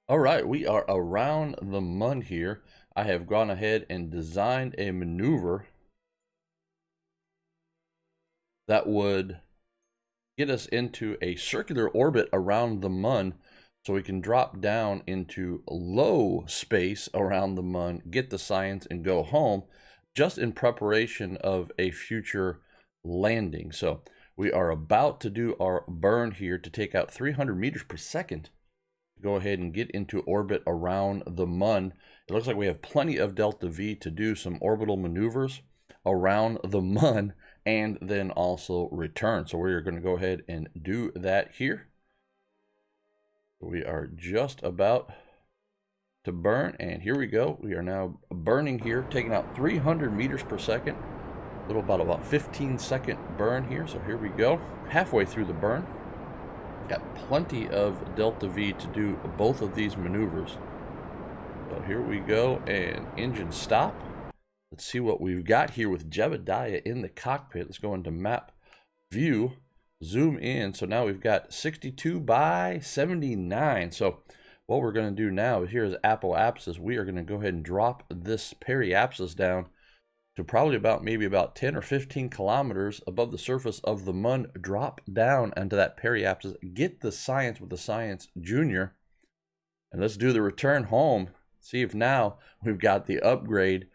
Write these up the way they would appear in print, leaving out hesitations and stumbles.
All right, we are around the mun here. I have gone ahead and designed a maneuver that would get us into a circular orbit around the mun so we can drop down into low space around the mun, get the science, and go home just in preparation of a future landing. So we are about to do our burn here to take out 300 meters per second. Go ahead and get into orbit around the mun. It looks like we have plenty of delta V to do some orbital maneuvers around the mun and then also return. So we're going to go ahead and do that here. We are just about to burn, and here we go. We are now burning here, taking out 300 meters per second. A little about 15-second burn here. So here we go, halfway through the burn. Got plenty of delta V to do both of these maneuvers. So here we go, and engine stop. Let's see what we've got here with Jebediah in the cockpit. Let's go into map view, zoom in. So now we've got 62 by 79. So what we're going to do now is, here is apoapsis. We are going to go ahead and drop this periapsis down to probably maybe about 10 or 15 kilometers above the surface of the mun. Drop down into that periapsis, get the science with the Science Junior, and let's do the return home. See if now we've got the upgrade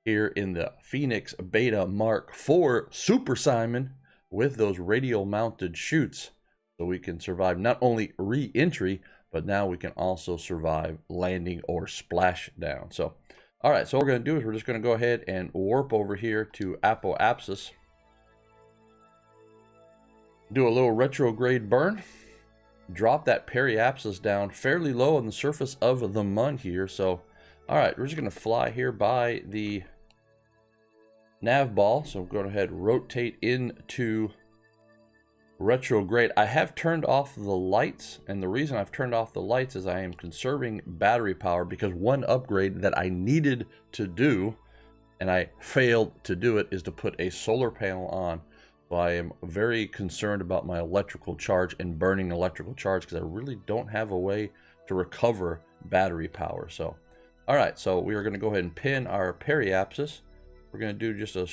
here in the Phoenix Beta Mark IV Super Simon with those radial mounted chutes, so we can survive not only re-entry, but now we can also survive landing or splashdown. So all right, so what we're going to do is we're just going to go ahead and warp over here to apoapsis. Do a little retrograde burn. Drop that periapsis down fairly low on the surface of the mun here. So, all right, we're just going to fly here by the nav ball. So I'm going to go ahead and rotate into retrograde. I have turned off the lights, and the reason I've turned off the lights is I am conserving battery power, because one upgrade that I needed to do and I failed to do it is to put a solar panel on. So I am very concerned about my electrical charge and burning electrical charge, because I really don't have a way to recover battery power. So all right, so we are going to go ahead and pin our periapsis. We're going to do just a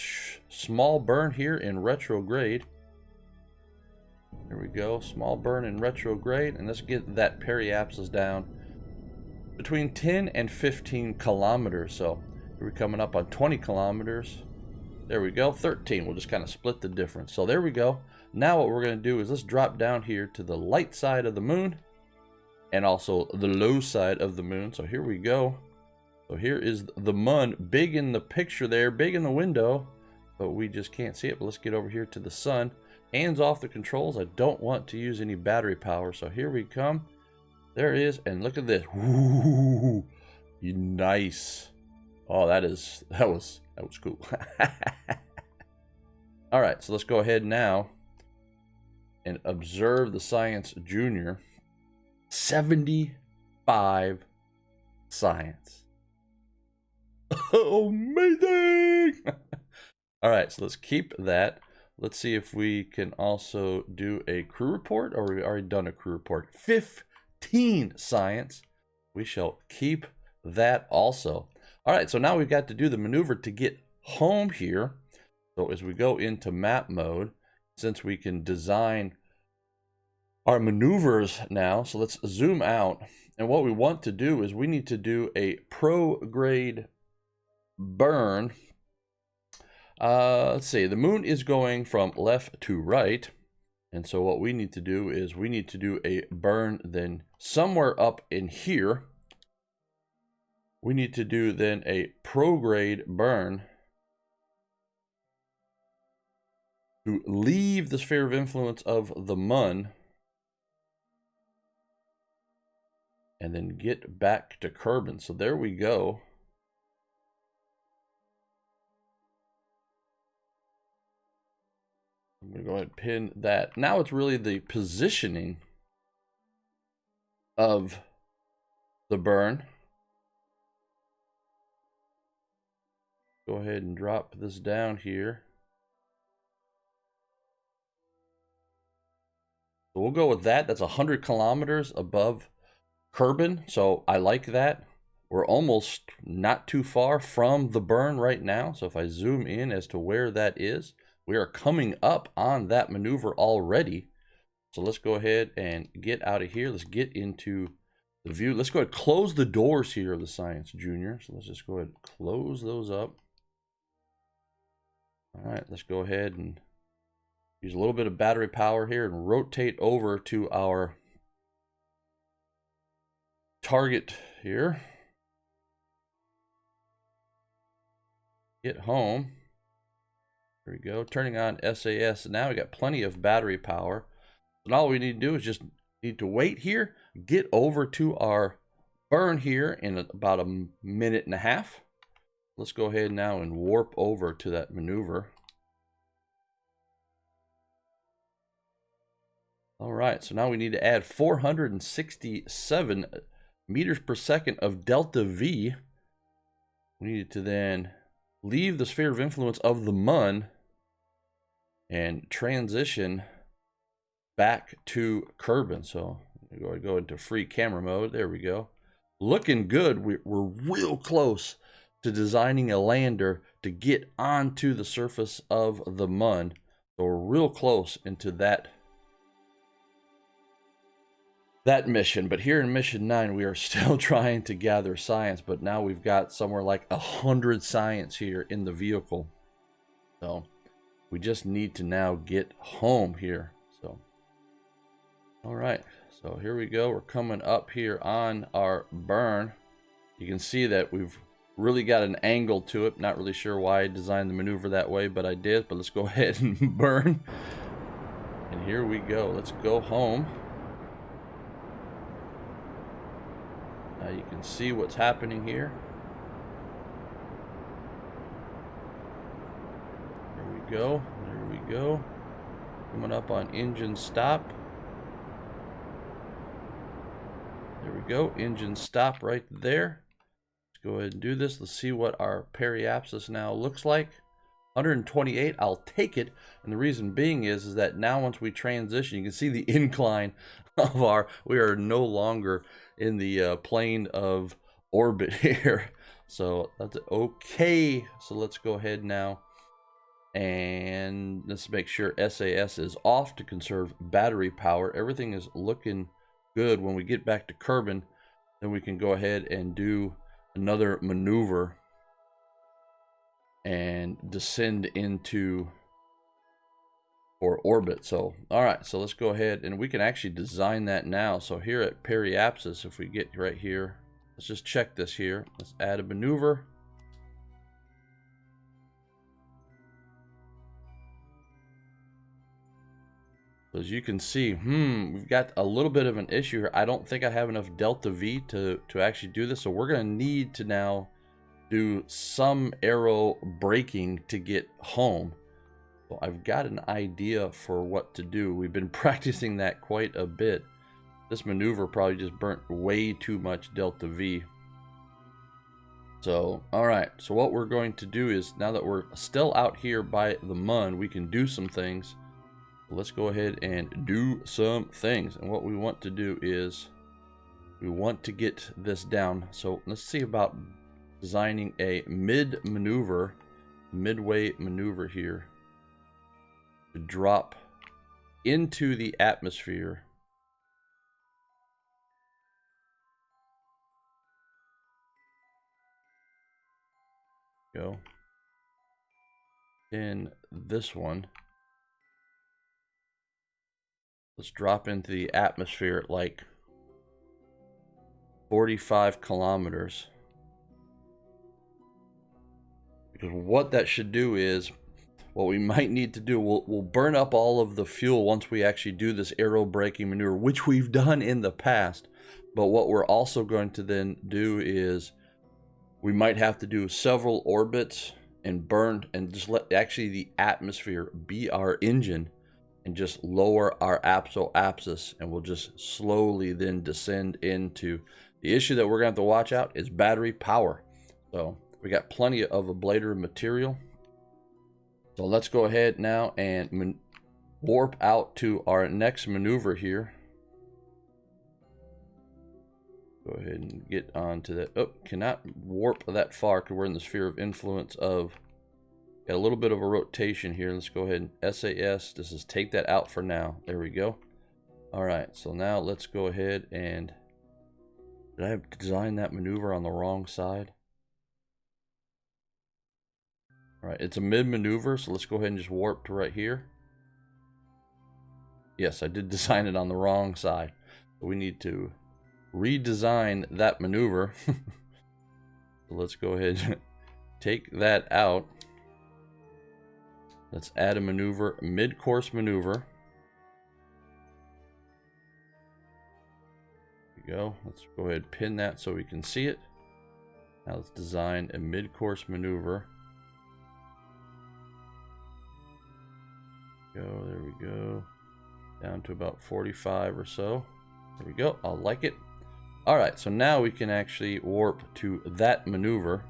small burn here in retrograde. There we go, small burn in retrograde, and let's get that periapsis down between 10 and 15 kilometers. So we're coming up on 20 kilometers. There we go, 13. We'll just kind of split the difference. So there we go. Now what we're going to do is let's drop down here to the light side of the moon and also the low side of the moon. So here we go. So here is the mun, big in the picture there, big in the window, but we just can't see it. But let's get over here to the sun. Hands off the controls. I don't want to use any battery power. So here we come. There it is. And look at this. Ooh, nice. Oh, that was cool. All right, so let's go ahead now and observe the Science Junior. 75 science. Amazing. All right, so let's keep that. Let's see if we can also do a crew report, or we've already done a crew report. 15 science. We shall keep that also. All right, so now we've got to do the maneuver to get home here. So as we go into map mode, since we can design our maneuvers now, so let's zoom out. And what we want to do is we need to do a prograde burn. Let's see, the moon is going from left to right, and so what we need to do is we need to do a burn then somewhere up in here. We need to do then a prograde burn to leave the sphere of influence of the mun and then get back to Kerbal. So there we go. I'm going to go ahead and pin that. Now it's really the positioning of the burn. Go ahead and drop this down here. So we'll go with that. That's 100 kilometers above Kerbal, so I like that. We're almost not too far from the burn right now. So if I zoom in as to where that is, we are coming up on that maneuver already. So let's go ahead and get out of here. Let's get into the view. Let's go ahead and close the doors here of the Science Junior. So let's just go ahead and close those up. All right, let's go ahead and use a little bit of battery power here and rotate over to our target here. Get home. There we go. Turning on SAS. Now we got plenty of battery power. And all we need to do is just need to wait here, get over to our burn here in about a minute and a half. Let's go ahead now and warp over to that maneuver. All right, so now we need to add 467 meters per second of delta V. We need to then leave the sphere of influence of the Mun and transition back to Kerbal. So we're go into free camera mode. There we go. Looking good. We're real close to designing a lander to get onto the surface of the Mun. So we're real close into that mission. But here in mission 9, we are still trying to gather science, but now we've got somewhere like 100 science here in the vehicle. So we just need to now get home here. So all right, so here we go. We're coming up here on our burn. You can see that we've really got an angle to it. Not really sure why I designed the maneuver that way, but I did. But let's go ahead and burn. And here we go. Let's go home. Now you can see what's happening here. There we go. There we go. Coming up on engine stop. There we go. Engine stop right there. Let's go ahead and do this. Let's see what our periapsis now looks like. 128. I'll take it. And the reason being is that now once we transition, you can see the incline of we are no longer in the plane of orbit here. So that's okay. So let's go ahead now and let's make sure SAS is off to conserve battery power. Everything is looking good. When we get back to Kerbal, then we can go ahead and do another maneuver and descend into or orbit. So all right, so let's go ahead and we can actually design that now. So here at periapsis, if we get right here, let's just check this here. Let's add a maneuver. As you can see, we've got a little bit of an issue here. I don't think I have enough delta V to actually do this. So we're going to need to now do some aero braking to get home. So I've got an idea for what to do. We've been practicing that quite a bit. This maneuver probably just burnt way too much delta V. So, all right. So what we're going to do is, now that we're still out here by the Mun, we can do some things. Let's go ahead and do some things. And what we want to do is we want to get this down. So let's see about designing a midway maneuver here to drop into the atmosphere. Go in this one. Let's drop into the atmosphere at like 45 kilometers. Because what that should do is, what we might need to do, we'll burn up all of the fuel once we actually do this aero braking maneuver, which we've done in the past. But what we're also going to then do is we might have to do several orbits and burn and just let actually the atmosphere be our engine and just lower our apsis, and we'll just slowly then descend into the issue that we're going to have to watch out is battery power. So we got plenty of ablator material. So let's go ahead now and warp out to our next maneuver here. ahead and get onto that. Oh, cannot warp that far because we're in the sphere of influence of. Got a little bit of a rotation here. Let's go ahead and SAS. This is take that out for now. There we go. All right, so now let's go ahead and. Did I have designed that maneuver on the wrong side? All right, it's a mid maneuver, so let's go ahead and just warp to right here. Yes, I did design it on the wrong side. So we need to redesign that maneuver. So let's go ahead and take that out. Let's add a maneuver, mid-course maneuver. There we go. Let's go ahead and pin that so we can see it. Now let's design a mid-course maneuver. There we go. Down to about 45 or so. There we go. I like it. All right, so now we can actually warp to that maneuver.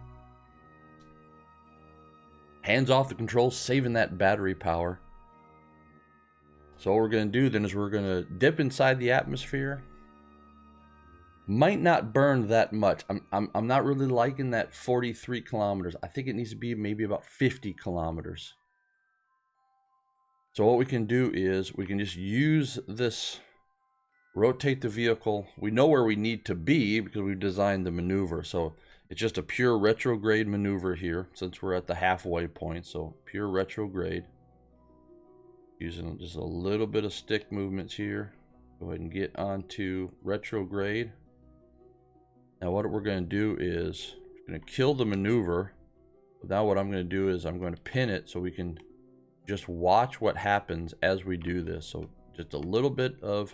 Hands off the controls, saving that battery power. So what we're going to do then is we're going to dip inside the atmosphere. Might not burn that much. I'm not really liking that 43 kilometers. I think it needs to be maybe about 50 kilometers. So what we can do is we can just use this, rotate the vehicle. We know where we need to be because we've designed the maneuver. So it's just a pure retrograde maneuver here since we're at the halfway point. So pure retrograde. Using just a little bit of stick movements here. Go ahead and get onto retrograde. Now what we're going to do is we're going to kill the maneuver. Now what I'm going to do is I'm going to pin it so we can just watch what happens as we do this. So just a little bit of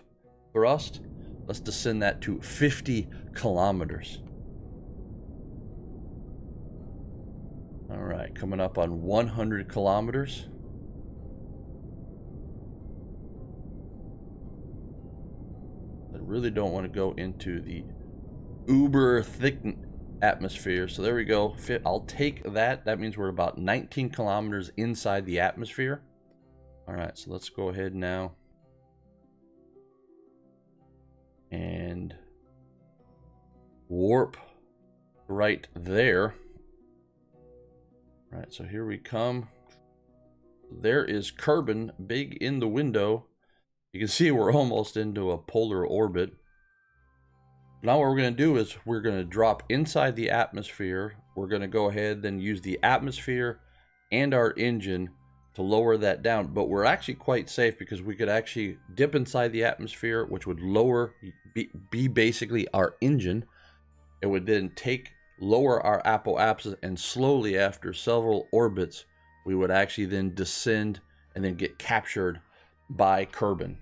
thrust. Let's descend that to 50 kilometers. All right, coming up on 100 kilometers. I really don't want to go into the uber thick atmosphere. So there we go. I'll take that. That means we're about 19 kilometers inside the atmosphere. All right, so let's go ahead now and warp right there. All right, so here we come. There is Kerbal big in the window. You can see we're almost into a polar orbit. Now what we're going to do is we're going to drop inside the atmosphere. We're going to go ahead and use the atmosphere and our engine to lower that down. But we're actually quite safe because we could actually dip inside the atmosphere, which would be basically our engine. It would then lower our apoapsis, and slowly after several orbits, we would actually then descend and then get captured by Kerbal.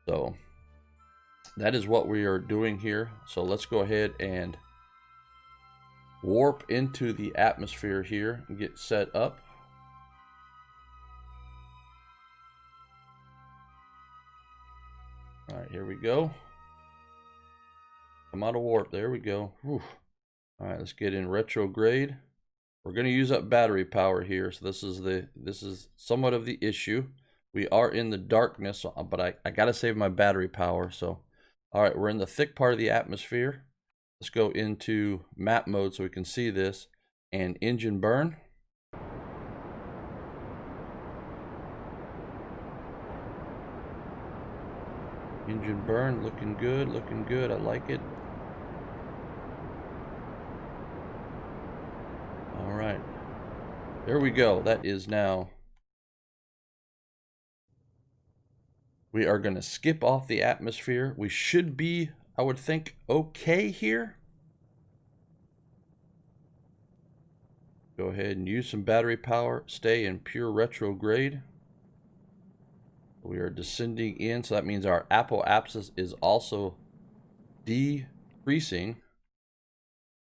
So that is what we are doing here. So let's go ahead and warp into the atmosphere here and get set up. All right, here we go. Come out of warp. There we go. Whew. All right, let's get in retrograde. We're going to use up battery power here. So this is somewhat of the issue. We are in the darkness, but I got to save my battery power. So all right, we're in the thick part of the atmosphere. Let's go into map mode so we can see this. And engine burn. Engine burn, looking good, looking good. I like it. All right, there we go. That is now. We are going to skip off the atmosphere. We should be, I would think, okay here. Go ahead and use some battery power. Stay in pure retrograde. We are descending in, so that means our apoapsis is also decreasing.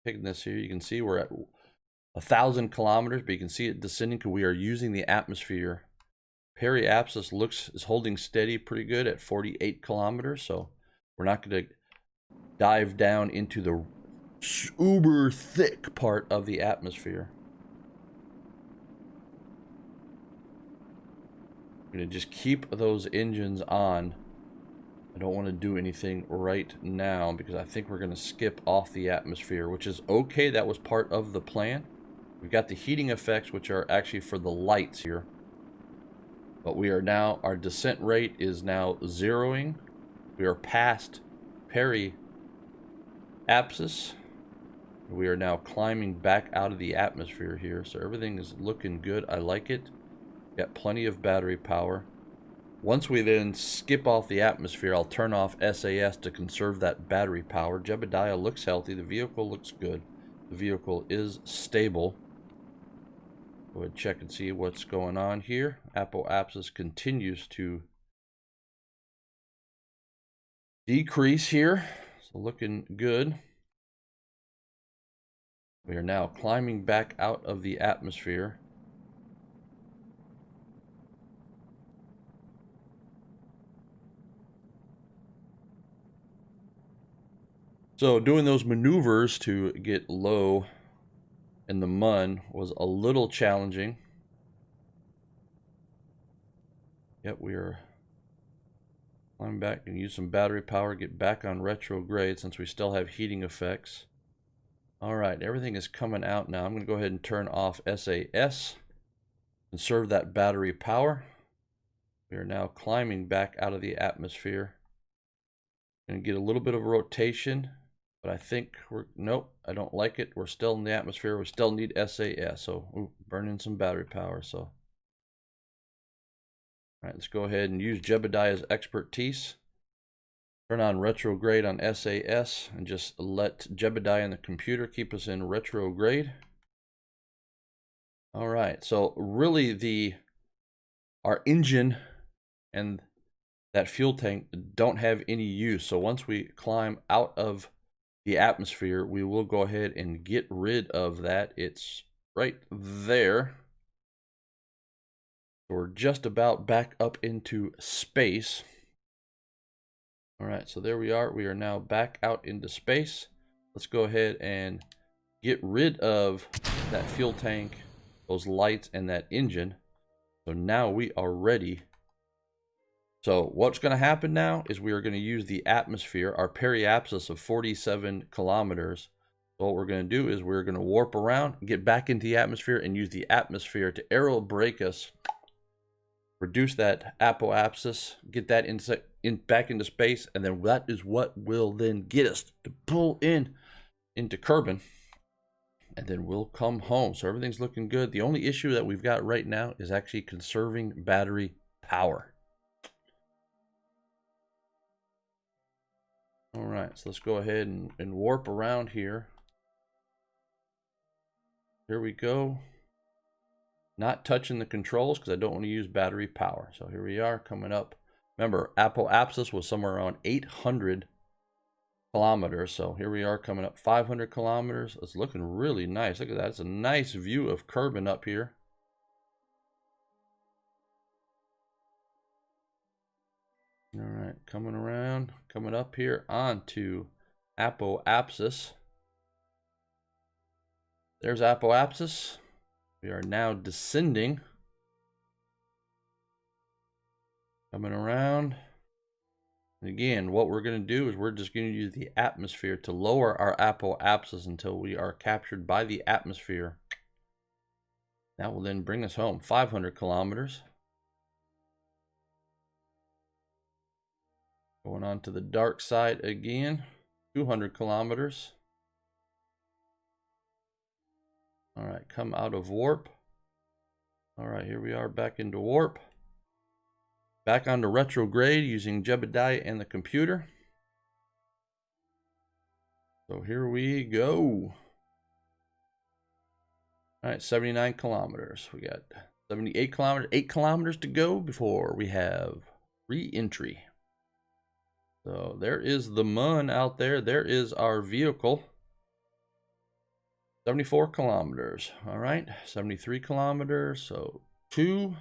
Picking this here, you can see we're at 1,000 kilometers, but you can see it descending because we are using the atmosphere. Periapsis is holding steady pretty good at 48 kilometers, so we're not going to dive down into the uber thick part of the atmosphere. We're going to just keep those engines on I don't want to do anything right now because I think we're going to skip off the atmosphere, which is okay. That was part of the plan. We've got the heating effects, which are actually for the lights here. But we are now, our descent rate is now zeroing. We are past periapsis. We are now climbing back out of the atmosphere here. So everything is looking good. I like it. Got plenty of battery power. Once we then skip off the atmosphere, I'll turn off SAS to conserve that battery power. Jebediah looks healthy. The vehicle looks good. The vehicle is stable. Go ahead and check and see what's going on here. Apoapsis continues to decrease here. So looking good. We are now climbing back out of the atmosphere. So doing those maneuvers to get low in the mun was a little challenging. Yep, we are climbing back and use some battery power, get back on retrograde since we still have heating effects. All right, everything is coming out now. I'm going to go ahead and turn off SAS, conserve that battery power. We are now climbing back out of the atmosphere. Going to get a little bit of rotation, but I think nope, I don't like it. We're still in the atmosphere. We still need SAS, so burning some battery power. So, all right, let's go ahead and use Jebediah's expertise. Turn on retrograde on SAS and just let Jebediah and the computer keep us in retrograde. All right, so really our engine and that fuel tank don't have any use. So once we climb out of the atmosphere, we will go ahead and get rid of that. It's right there. So we're just about back up into space. All right, so there we are. We are now back out into space. Let's go ahead and get rid of that fuel tank, those lights, and that engine. So now we are ready. So what's going to happen now is we are going to use the atmosphere, our periapsis of 47 kilometers. So what we're going to do is we're going to warp around, get back into the atmosphere, and use the atmosphere to aero brake us, reduce that apoapsis, get that back into space, and then that is what will then get us to pull into Kerbal, and then we'll come home. So everything's looking good. The only issue that we've got right now is actually conserving battery power. All right, so let's go ahead and warp around here. Here we go. Not touching the controls because I don't want to use battery power. So here we are coming up. Remember, apoapsis was somewhere around 800 kilometers. So here we are coming up 500 kilometers. It's looking really nice. Look at that. It's a nice view of Kerbal up here. All right, coming around, coming up here onto apoapsis. There's apoapsis. We are now descending. Coming around. And again, what we're going to do is we're just going to use the atmosphere to lower our apoapsis until we are captured by the atmosphere. That will then bring us home 500 kilometers. Going on to the dark side again, 200 kilometers. All right, come out of warp. All right, here we are back into warp. Back onto retrograde using Jebediah and the computer. So here we go. All right, 79 kilometers. We got 78 kilometers, 8 kilometers to go before we have re-entry. So there is the mun out there. There is our vehicle. 74 kilometers. All right, 73 kilometers. So 2,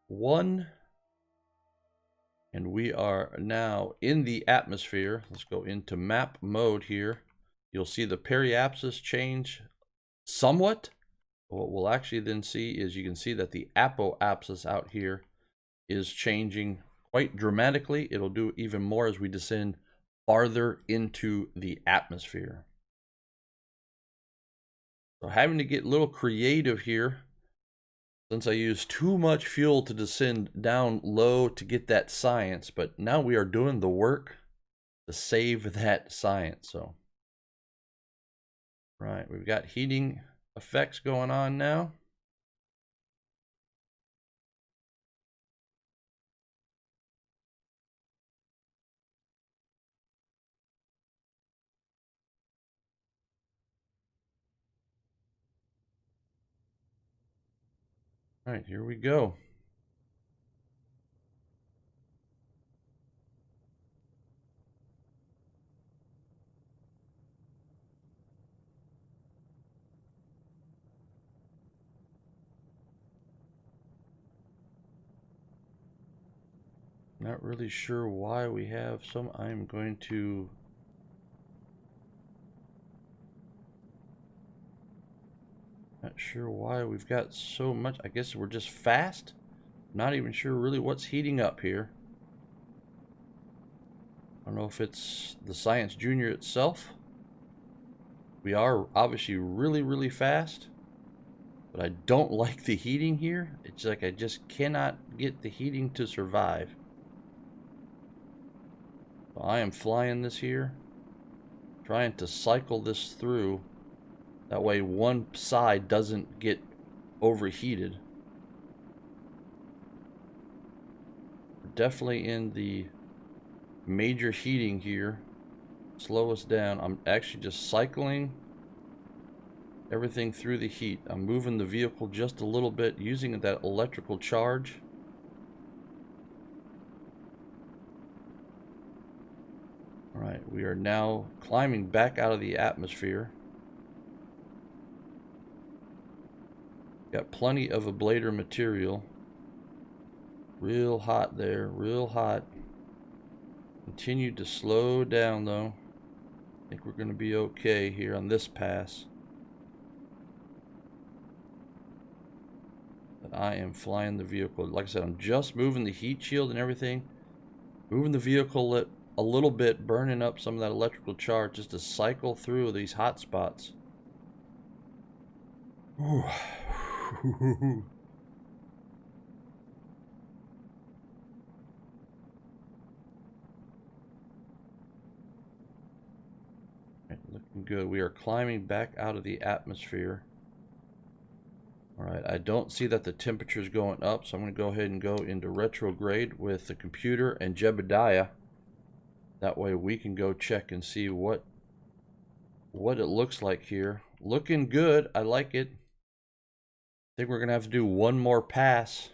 1. And we are now in the atmosphere. Let's go into map mode here. You'll see the periapsis change somewhat. What we'll actually then see is you can see that the apoapsis out here is changing quite dramatically. It'll do even more as we descend farther into the atmosphere. So having to get a little creative here, since I used too much fuel to descend down low to get that science, but now we are doing the work to save that science. So, right, we've got heating effects going on now. All right, here we go. Not really sure why we have some. I'm going to not sure why we've got so much. I guess we're just fast. Not even sure really what's heating up here. I don't know if it's the Science Junior itself. We are obviously really fast, but I don't like the heating here. It's like I just cannot get the heating to survive. So I am flying this here, trying to cycle this through. That way one side doesn't get overheated. We're definitely in the major heating here. Slow us down. I'm actually just cycling everything through the heat. I'm moving the vehicle just a little bit using that electrical charge. All right, we are now climbing back out of the atmosphere. Got plenty of ablator material. Real hot there, real hot. Continue to slow down though. I think we're going to be okay here on this pass. But I am flying the vehicle. Like I said, I'm just moving the heat shield and everything. Moving the vehicle a little bit, burning up some of that electrical charge just to cycle through these hot spots. Looking good. We are climbing back out of the atmosphere. All right, I don't see that the temperature is going up, so I'm going to go ahead and go into retrograde with the computer and Jebediah. That way we can go check and see what it looks like here. Looking good. I like it. I think we're going to have to do one more pass.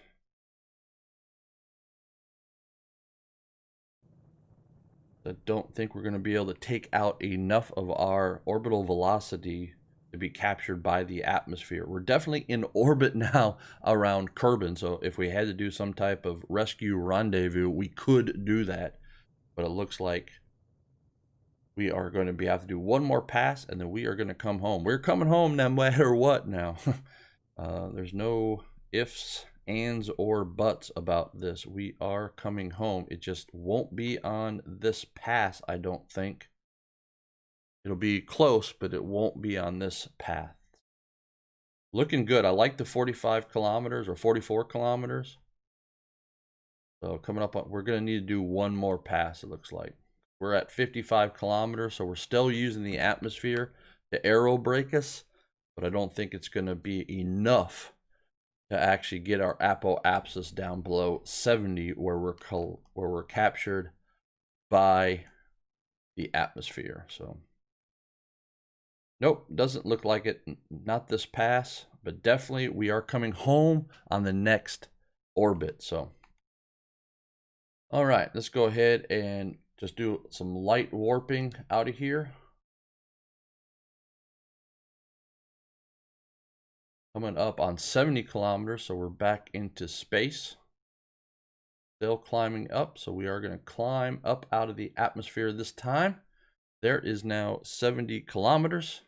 I don't think we're going to be able to take out enough of our orbital velocity to be captured by the atmosphere. We're definitely in orbit now around Kerbal, so if we had to do some type of rescue rendezvous, we could do that. But it looks like we are going to have to do one more pass, and then we are going to come home. We're coming home no matter what now. There's no ifs, ands, or buts about this. We are coming home. It just won't be on this pass, I don't think. It'll be close, but it won't be on this path. Looking good. I like the 45 kilometers or 44 kilometers. So coming up, we're going to need to do one more pass, it looks like. We're at 55 kilometers, so we're still using the atmosphere to aero brake us, but I don't think it's going to be enough to actually get our apoapsis down below 70 where we're captured by the atmosphere. So nope, doesn't look like it. Not this pass, but definitely we are coming home on the next orbit. So all right, let's go ahead and just do some light warping out of here. Coming up on 70 kilometers, so we're back into space. Still climbing up, so we are going to climb up out of the atmosphere this time. There is now 70 kilometers.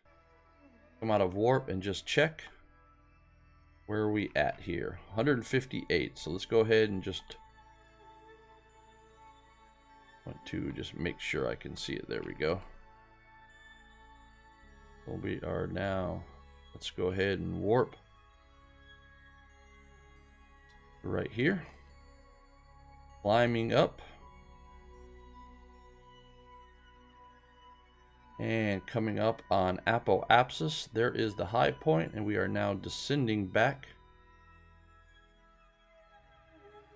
Come out of warp and just check. Where are we at here? 158. So let's go ahead and just 2.2, just make sure I can see it. There we go. Well, we are now, let's go ahead and warp right here. Climbing up. And coming up on Apoapsis, there is the high point, and we are now descending back.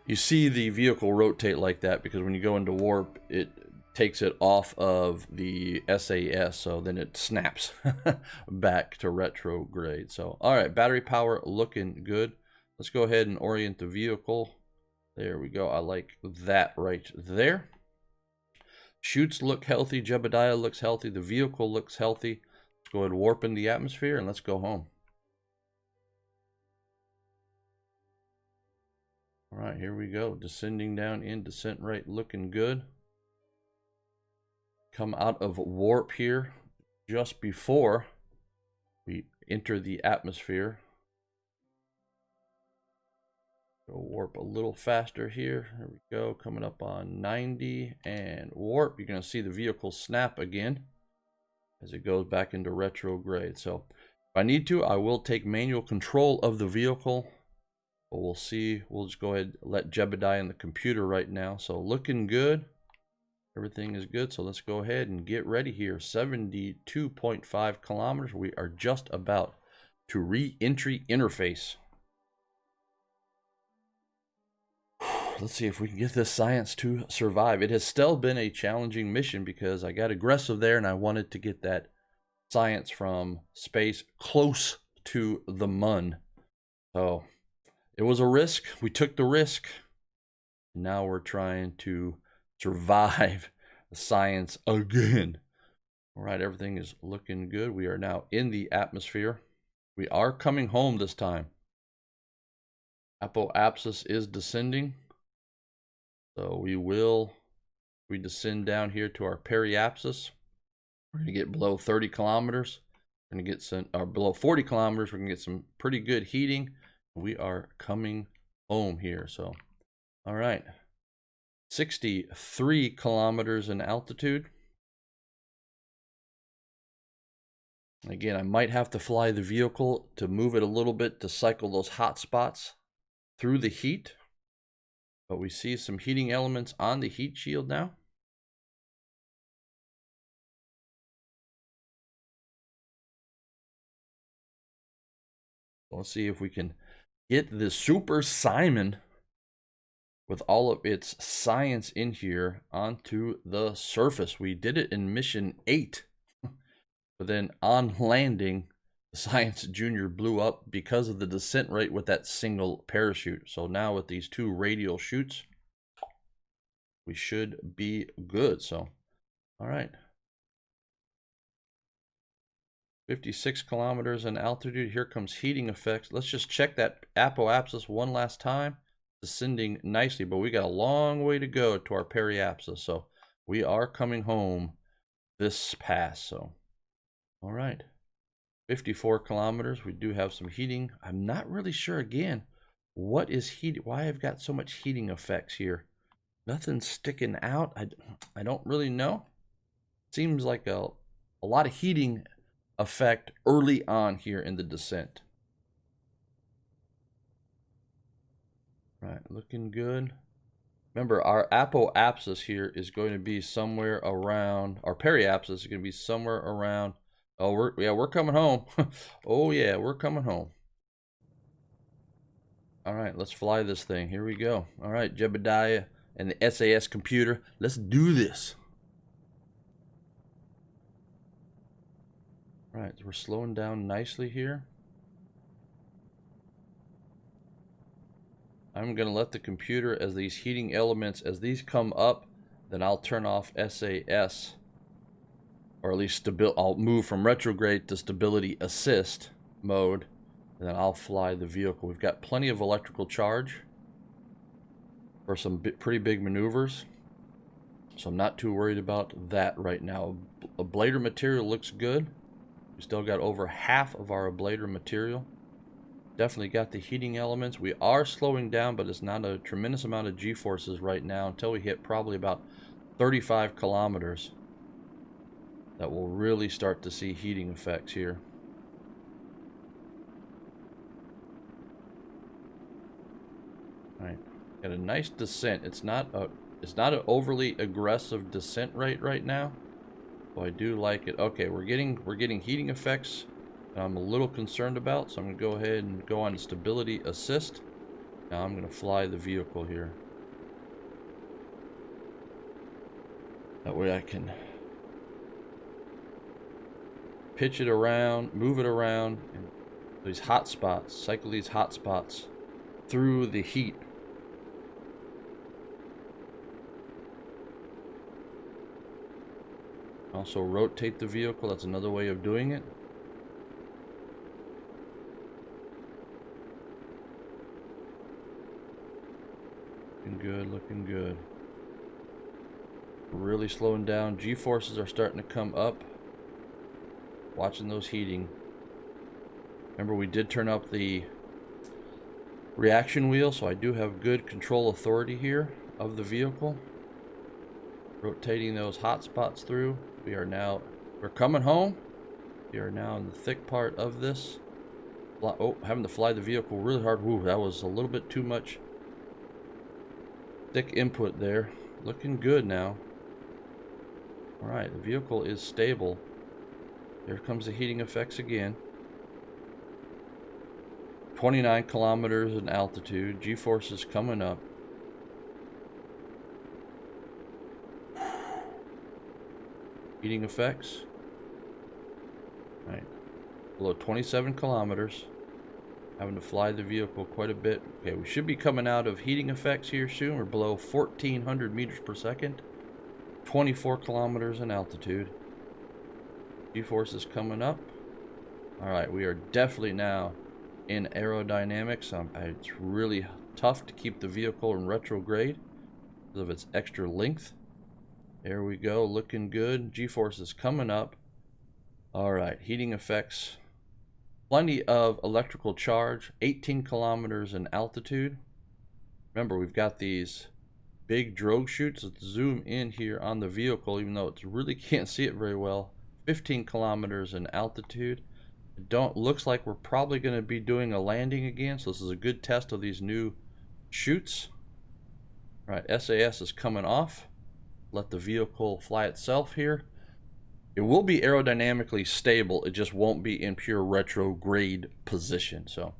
You see the vehicle rotate like that because when you go into warp, it takes it off of the SAS, so then it snaps back to retrograde. So, all right, battery power looking good. Let's go ahead and orient the vehicle. There we go. I like that right there. Chutes look healthy. Jebediah looks healthy. The vehicle looks healthy. Let's go ahead and warp in the atmosphere and let's go home. All right, here we go. Descending down in descent right, looking good. Come out of warp here just before we enter the atmosphere. Go warp a little faster here. There we go. Coming up on 90 and warp. You're going to see the vehicle snap again as it goes back into retrograde. So if I need to, I will take manual control of the vehicle. But we'll see. We'll just go ahead and let Jebediah in the computer right now. So looking good. Everything is good. So let's go ahead and get ready here. 72.5 kilometers. We are just about to re-entry interface. Let's see if we can get this science to survive. It has still been a challenging mission because I got aggressive there and I wanted to get that science from space close to the Mun. So it was a risk. We took the risk. Now we're trying to survive the science again. All right, everything is looking good. We are now in the atmosphere. We are coming home this time. Apoapsis is descending. So we descend down here to our periapsis. We're going to get below 30 kilometers. We're going to get some, or below 40 kilometers. We're going to get some pretty good heating. We are coming home here. So, all right. 63 kilometers in altitude. Again, I might have to fly the vehicle to move it a little bit to cycle those hot spots through the heat. But we see some heating elements on the heat shield now. Let's see if we can get the Super Simon with all of its science in here onto the surface. We did it in mission 8. But then on landing, the Science Junior blew up because of the descent rate with that single parachute. So now with these 2 radial chutes, we should be good. So, all right. 56 kilometers in altitude. Here comes heating effects. Let's just check that apoapsis one last time. Descending nicely, but we got a long way to go to our periapsis. So we are coming home this pass. So, all right. 54 kilometers. We do have some heating. I'm not really sure again what is heat, why I've got so much heating effects here. Nothing's sticking out. I don't really know. Seems like a lot of heating effect early on here in the descent. Right, looking good. Remember, our apoapsis here is going to be somewhere around, our periapsis is going to be somewhere around. Oh, we're coming home. Oh yeah, we're coming home. All right, let's fly this thing. Here we go. All right, Jebediah and the SAS computer. Let's do this. All right, we're slowing down nicely here. I'm going to let the computer, as these heating elements, as these come up, then I'll turn off SAS. Or at least I'll move from retrograde to stability assist mode, and then I'll fly the vehicle. We've got plenty of electrical charge for some pretty big maneuvers, so I'm not too worried about that right now. Ablator material looks good. We still got over half of our ablator material. Definitely got the heating elements. We are slowing down, but it's not a tremendous amount of G-forces right now until we hit probably about 35 kilometers that we'll really start to see heating effects here. All right, got a nice descent. It's not an overly aggressive descent rate right now, so I do like it. Okay, we're getting heating effects that I'm a little concerned about, so I'm gonna go ahead and go on stability assist. Now I'm gonna fly the vehicle here. That way I can pitch it around, move it around, and these hot spots, cycle these hot spots through the heat. Also rotate the vehicle, that's another way of doing it. Looking good, looking good. Really slowing down. G-forces are starting to come up. Watching those heating. Remember, we did turn up the reaction wheel, so I do have good control authority here of the vehicle. Rotating those hot spots through. We're coming home. We are now in the thick part of this. Oh, having to fly the vehicle really hard. Ooh, that was a little bit too much thick input there. Looking good now. Alright, the vehicle is stable. There comes the heating effects again. 29 kilometers in altitude. G-forces coming up. Heating effects. Alright. Below 27 kilometers. Having to fly the vehicle quite a bit. Okay, we should be coming out of heating effects here soon. We're below 1,400 meters per second. 24 kilometers in altitude. G-forces coming up. Alright, we are definitely now in aerodynamics. It's really tough to keep the vehicle in retrograde because of its extra length. There we go, looking good. G-forces coming up. Alright, heating effects. Plenty of electrical charge. 18 kilometers in altitude. Remember, we've got these big drogue chutes. Let's zoom in here on the vehicle, even though it's really can't see it very well. 15 kilometers in altitude. Looks like we're probably going to be doing a landing again, so this is a good test of these new chutes. All right, SAS is coming off. Let the vehicle fly itself here. It will be aerodynamically stable, it just won't be in pure retrograde position. So,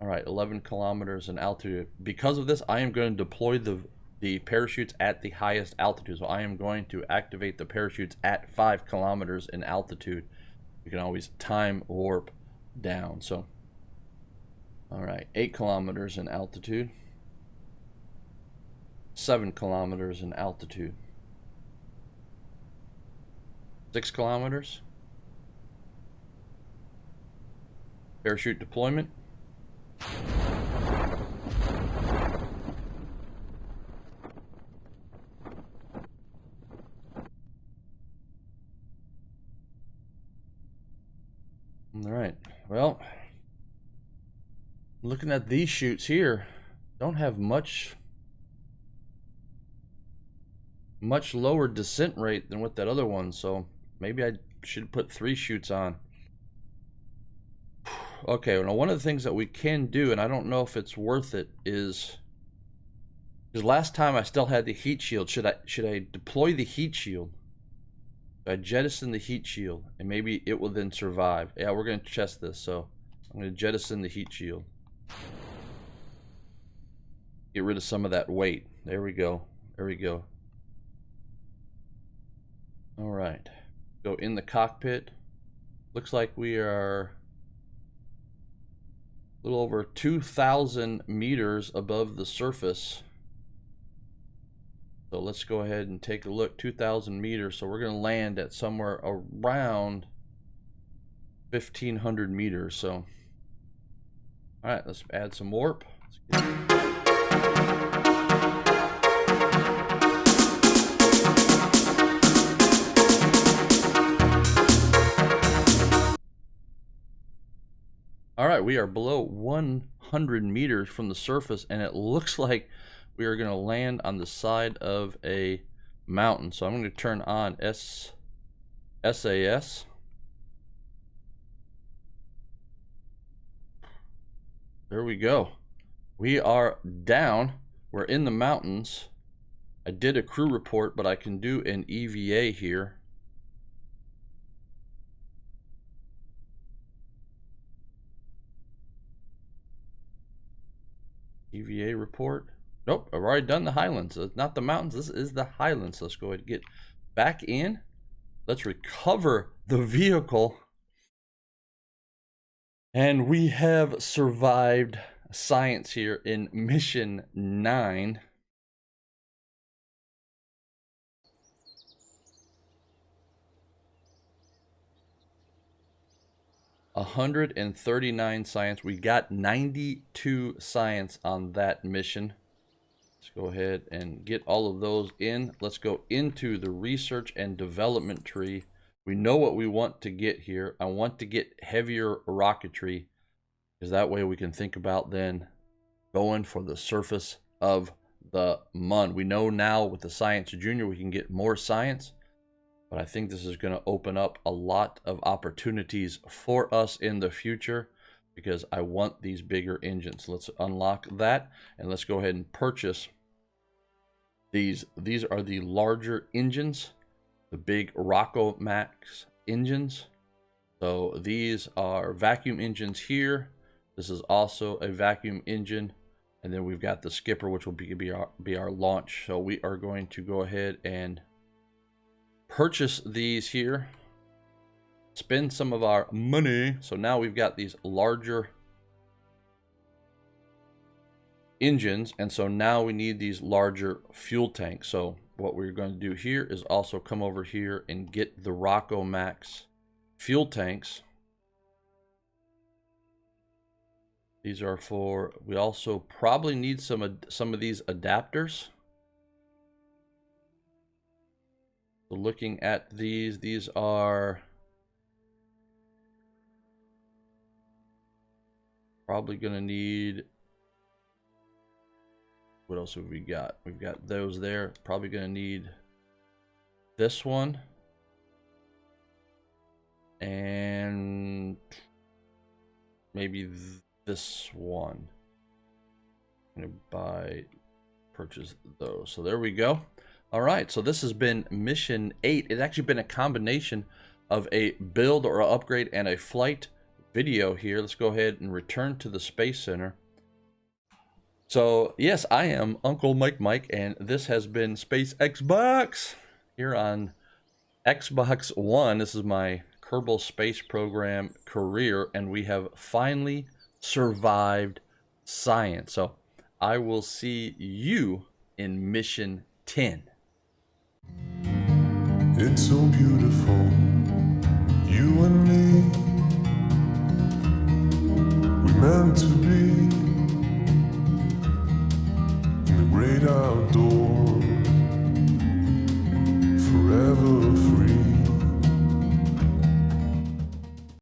all right, 11 kilometers in altitude. Because of this, I am going to deploy the parachutes at the highest altitude. So I am going to activate the parachutes at 5 kilometers in altitude. You can always time warp down. So, all right, 8 kilometers in altitude. 7 kilometers in altitude. 6 kilometers. Parachute deployment. All right, well, looking at these chutes here, don't have much lower descent rate than with that other one, so maybe I should put 3 chutes on. Okay, now one of the things that we can do, and I don't know if it's worth it, is because last time I still had the heat shield. Should I deploy the heat shield? I jettison the heat shield, and maybe it will then survive. Yeah, we're going to test this, so I'm going to jettison the heat shield. Get rid of some of that weight. There we go. There we go. All right. Go in the cockpit. Looks like we are a little over 2,000 meters above the surface. So let's go ahead and take a look. 2,000 meters. So we're going to land at somewhere around 1,500 meters. So, all right, let's add some warp. All right, we are below 100 meters from the surface, and it looks like we are going to land on the side of a mountain. So I'm going to turn on SAS. There we go. We are down. We're in the mountains. I did a crew report, but I can do an EVA here. EVA report. Nope, I've already done the highlands. It's not the mountains. This is the highlands. Let's go ahead and get back in. Let's recover the vehicle. And we have survived science here in mission 9. $139 science. We got 92 science on that mission. Let's go ahead and get all of those in. Let's go into the research and development tree. We know what we want to get here. I want to get heavier rocketry, because that way we can think about then going for the surface of the Mun. We know now with the Science Junior we can get more science, but I think this is going to open up a lot of opportunities for us in the future, because I want these bigger engines. Let's unlock that, and let's go ahead and purchase these. These are the larger engines, the big Rocco Max engines. So these are vacuum engines here. This is also a vacuum engine. And then we've got the skipper, which will be our launch. So we are going to go ahead and purchase these here. Spend some of our money. So now we've got these larger engines. And so now we need these larger fuel tanks. So what we're going to do here is also come over here and get the Rocco Max fuel tanks. These are for, we also probably need some of these adapters. So looking at these are probably going to need, what else have we got? We've got those there. Probably going to need this one. And maybe this one. I'm gonna purchase those. So there we go. All right, so this has been mission 8. It's actually been a combination of a build or upgrade and a flight video here. Let's go ahead and return to the Space Center. So yes, I am Uncle Mike, and this has been Space Xbox here on Xbox One. This is my Kerbal Space Program career, and we have finally survived science. So I will see you in mission 10. It's so beautiful, you and me.